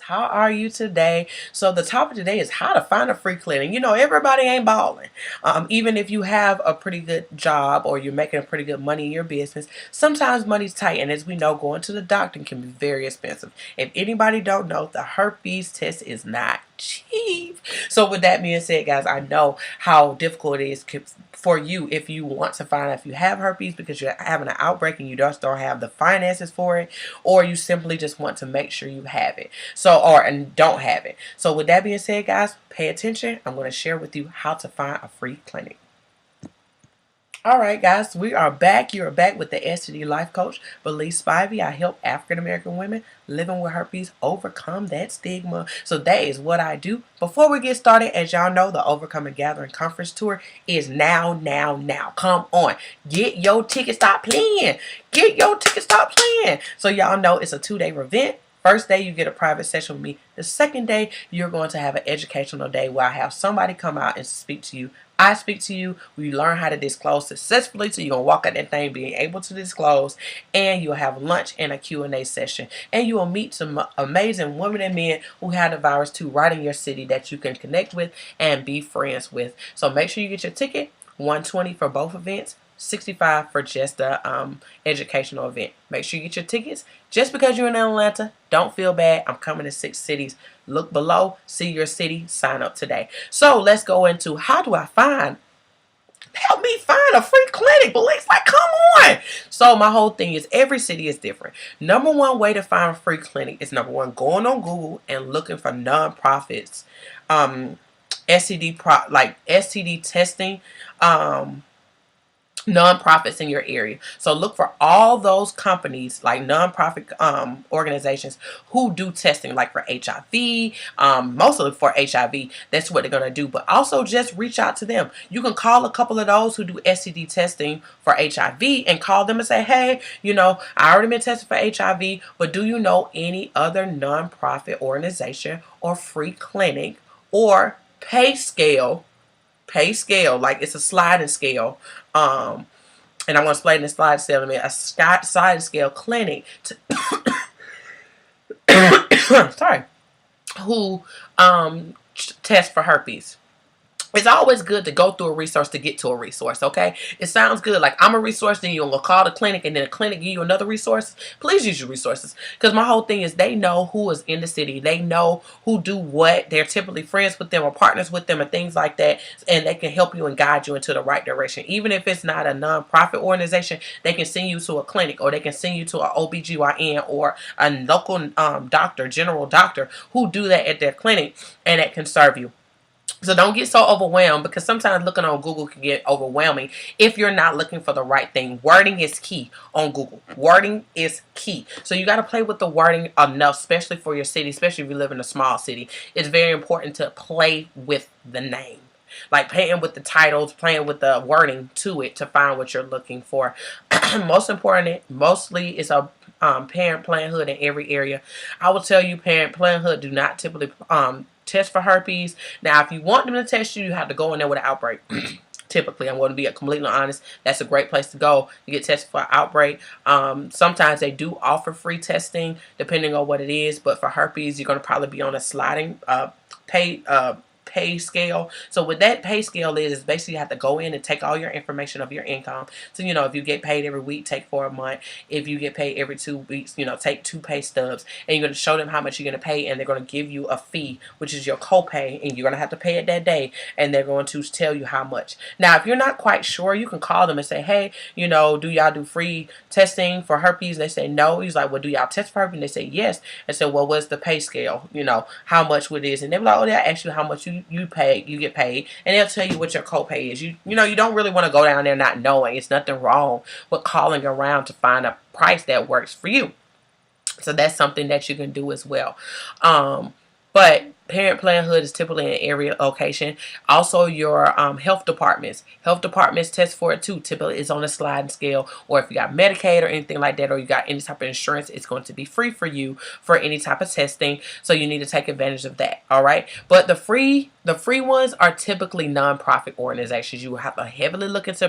How are you today? So the topic today is how to find a free clinic. You know, everybody ain't balling. Even if you have a pretty good job or you're making a pretty good money in your business, sometimes money's tight. And as we know, going to the doctor can be very expensive. If anybody don't know, the herpes test is not cheap. So with that being said, guys, I know how difficult it is for you if you want to find out if you have herpes because you're having an outbreak and you just don't have the finances for it, or you simply just want to make sure you have it. And don't have it. So with that being said, guys, pay attention. I'm going to share with you how to find a free clinic. All right, guys, we are back. You are back with the STD Life Coach, Belize Spivey. I help African American women living with herpes overcome that stigma. So that is what I do. Before we get started, as y'all know, the Overcoming Gathering Conference Tour is now. Come on. Get your ticket. Stop playing. Get your ticket. Stop playing. So y'all know it's a 2-day event. First day, you get a private session with me. The second day, you're going to have an educational day where I have somebody come out and speak to you. I speak to you. We learn how to disclose successfully. So you're going to walk out that thing being able to disclose. And you'll have lunch and a Q&A session. And you will meet some amazing women and men who have the virus too right in your city that you can connect with and be friends with. So make sure you get your ticket. $120 for both events. $65 for just the educational event. Make sure you get your tickets. Just because you're in Atlanta, don't feel bad. I'm coming to 6 cities. Look below, see your city, sign up today. So let's go into how do I help me find a free clinic. Belize, like, come on. So my whole thing is every city is different. Number one way to find a free clinic is number one, going on Google and looking for nonprofits, STD testing, nonprofits in your area. So look for all those companies like nonprofit organizations who do testing, like for HIV, mostly for HIV. That's what they're going to do. But also just reach out to them. You can call a couple of those who do STD testing for HIV and call them and say, hey, you know, I already been tested for HIV, but do you know any other nonprofit organization or free clinic or pay scale, like it's a sliding scale, and I'm going to explain the sliding scale in a minute. A sliding scale clinic sorry, who test for herpes. It's always good to go through a resource to get to a resource, okay? It sounds good. Like, I'm a resource, then you'll call the clinic, and then the clinic give you another resource. Please use your resources. Because my whole thing is they know who is in the city. They know who do what. They're typically friends with them or partners with them and things like that. And they can help you and guide you into the right direction. Even if it's not a nonprofit organization, they can send you to a clinic, or they can send you to an OBGYN or a local doctor, general doctor, who do that at their clinic, and that can serve you. So don't get so overwhelmed, because sometimes looking on Google can get overwhelming if you're not looking for the right thing. Wording is key on Google. Wording is key. So you got to play with the wording enough, especially for your city, especially if you live in a small city. It's very important to play with the name. Like playing with the titles, playing with the wording to it to find what you're looking for. Most important, mostly it's a Parent Planned in every area. I will tell you, Parent Planned do not typically test for herpes. Now, if you want them to test you, you have to go in there with an outbreak. Typically, I'm going to be completely honest. That's a great place to go. You get tested for an outbreak. Sometimes they do offer free testing depending on what it is. But for herpes, you're going to probably be on a sliding pay scale. So what that pay scale is basically you have to go in and take all your information of your income. So, you know, if you get paid every week, take for a month. If you get paid every 2 weeks, you know, take 2 pay stubs, and you're going to show them how much you're going to pay, and they're going to give you a fee, which is your copay, and you're going to have to pay it that day, and they're going to tell you how much. Now, if you're not quite sure, you can call them and say, hey, you know, do y'all do free testing for herpes? And they say no. He's like, well, do y'all test for herpes? And they say yes. And so, well, what's the pay scale? You know, how much it is? And they're like, oh, they'll ask you how much you get paid, and they'll tell you what your copay is. You know, you don't really want to go down there not knowing. It's nothing wrong with calling around to find a price that works for you. So that's something that you can do as well. But Parent Planned is typically an area location. Also, your health departments. Health departments test for it too. Typically, it's on a sliding scale. Or if you got Medicaid or anything like that, or you got any type of insurance, it's going to be free for you for any type of testing. So you need to take advantage of that. All right. But the free ones are typically nonprofit organizations. You will have to heavily look into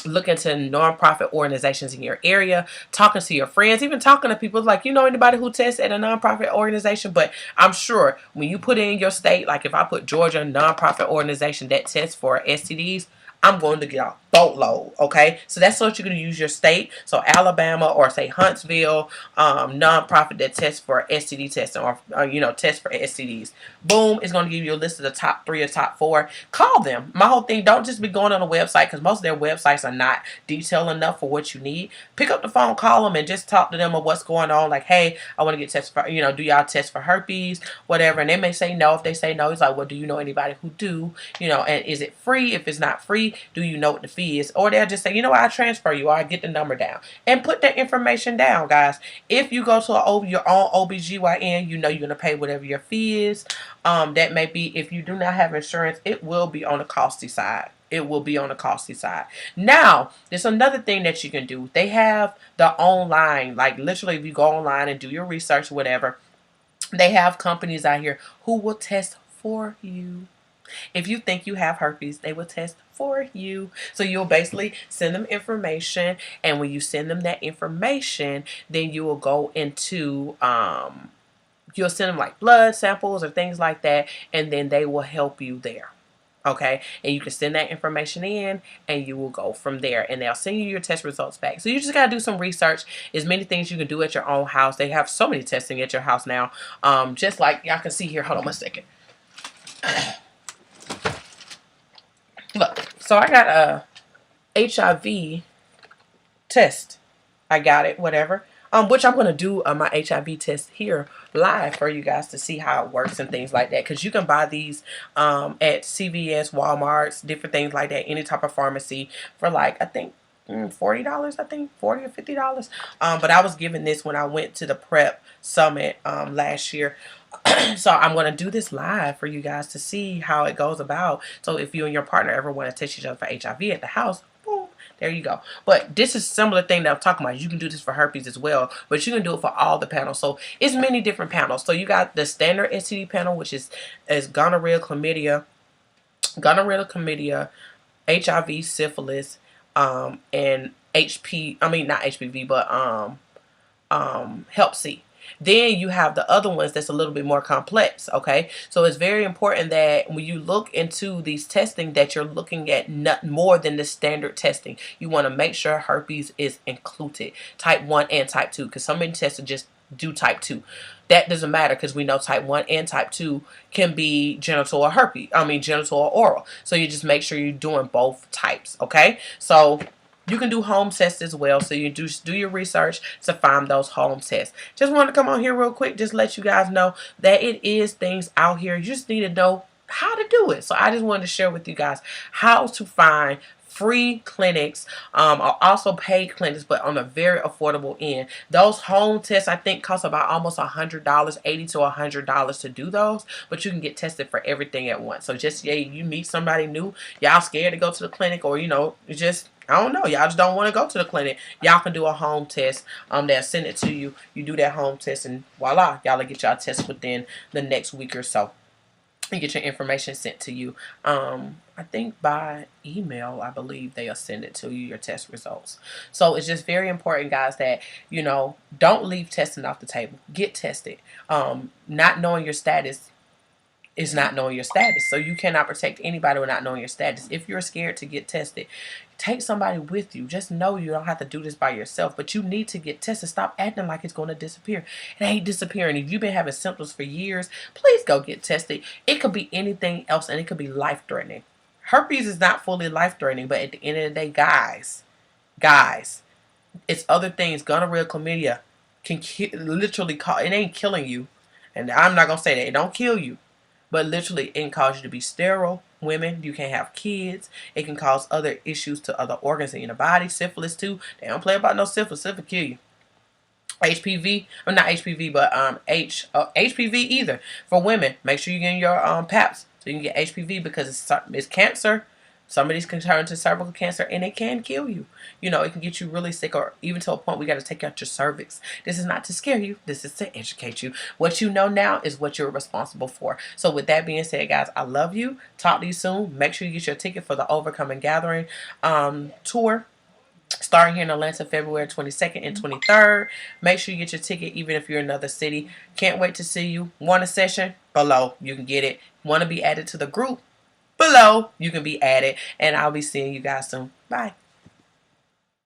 look into nonprofit organizations in your area, talking to your friends, even talking to people like, you know anybody who tests at a nonprofit organization. But I'm sure when you put in your state, like if I put Georgia nonprofit organization that tests for STDs, I'm going to get a boatload. Okay, so that's what you're going to use your state. So Alabama, or say Huntsville, nonprofit that tests for STD testing, or you know, test for STDs. Boom, it's going to give you a list of the top 3 or top 4. Call them. My whole thing, don't just be going on a website, because most of their websites are not detailed enough for what you need. Pick up the phone, call them, and just talk to them of what's going on. Like, hey, I want to get tested for, you know, do y'all test for herpes, whatever. And they may say no. If they say no, it's like, well, do you know anybody who do? You know, and is it free? If it's not free, do you know what the fee is? Or they'll just say, you know what, I transfer you, or I get the number down. And put that information down, guys. If you go to your own OBGYN, you know you're going to pay whatever your fee is. That may be, if you do not have insurance, it will be on the costly side. It will be on the costly side. Now, there's another thing that you can do. They have the online, like literally if you go online and do your research, whatever, they have companies out here who will test for you. If you think you have herpes, they will test for you. So you'll basically send them information, and when you send them that information, then you will go into you'll send them like blood samples or things like that, and then they will help you there. Okay, and you can send that information in, and you will go from there, and they'll send you your test results back. So you just gotta do some research. There's many things you can do at your own house. They have so many testing at your house now. Just like y'all can see here. Hold on one second. Look, so I got a HIV test. I got it, whatever. Which I'm going to do my HIV test here live for you guys to see how it works and things like that. Because you can buy these at CVS, Walmart's, different things like that, any type of pharmacy for like, I think, $40, I think, $40 or $50. But I was given this when I went to the PrEP Summit last year. So I'm going to do this live for you guys to see how it goes about. So if you and your partner ever want to test each other for HIV at the house, boom, there you go. But this is a similar thing that I'm talking about. You can do this for herpes as well, but you can do it for all the panels. So it's many different panels. So you got the standard STD panel, which is gonorrhea, chlamydia, HIV, syphilis, and not HPV, but Hep C. Then you have the other ones that's a little bit more complex, okay? So it's very important that when you look into these testing that you're looking at not more than the standard testing. You want to make sure herpes is included, type 1 and type 2, because some many tests just do type 2. That doesn't matter because we know type 1 and type 2 can be genital or genital or oral. So you just make sure you're doing both types, okay? So you can do home tests as well. So you just do your research to find those home tests. Just want to come on here real quick, just let you guys know that it is things out here. You just need to know how to do it. So I just wanted to share with you guys how to find free clinics, or also paid clinics, but on a very affordable end. Those home tests, I think, cost about almost $100, $80 to $100 to do those, but you can get tested for everything at once. So just, yeah, you meet somebody new, y'all scared to go to the clinic, or, you know, just, I don't know, y'all just don't want to go to the clinic, y'all can do a home test. They'll send it to you. You do that home test, and voila, y'all will get y'all test within the next week or so. You get your information sent to you. I think by email, I believe they'll send it to you, your test results. So it's just very important, guys, that, you know, don't leave testing off the table. Get tested. Not knowing your status is not knowing your status. So you cannot protect anybody with not knowing your status. If you're scared to get tested, take somebody with you. Just know you don't have to do this by yourself, but you need to get tested. Stop acting like it's going to disappear. It ain't disappearing. If you've been having symptoms for years, please go get tested. It could be anything else, and it could be life-threatening. Herpes is not fully life-threatening, but at the end of the day, guys, it's other things. Gonorrhea, chlamydia can literally cause, it ain't killing you. And I'm not going to say that. It don't kill you. But literally, it can cause you to be sterile. Women, you can't have kids. It can cause other issues to other organs in your body. Syphilis, too. They don't play about no syphilis. Syphilis kill you. HPV, or not HPV, but HPV either. For women, make sure you get your PAPs so you can get HPV, because it's cancer. Some of these can turn to cervical cancer, and it can kill you. You know, it can get you really sick, or even to a point we got to take out your cervix. This is not to scare you. This is to educate you. What you know now is what you're responsible for. So with that being said, guys, I love you. Talk to you soon. Make sure you get your ticket for the Overcoming Gathering tour, starting here in Atlanta, February 22nd and 23rd. Make sure you get your ticket, even if you're in another city. Can't wait to see you. Want a session? Below. You can get it. Want to be added to the group? Below. You can be added. And I'll be seeing you guys soon. Bye.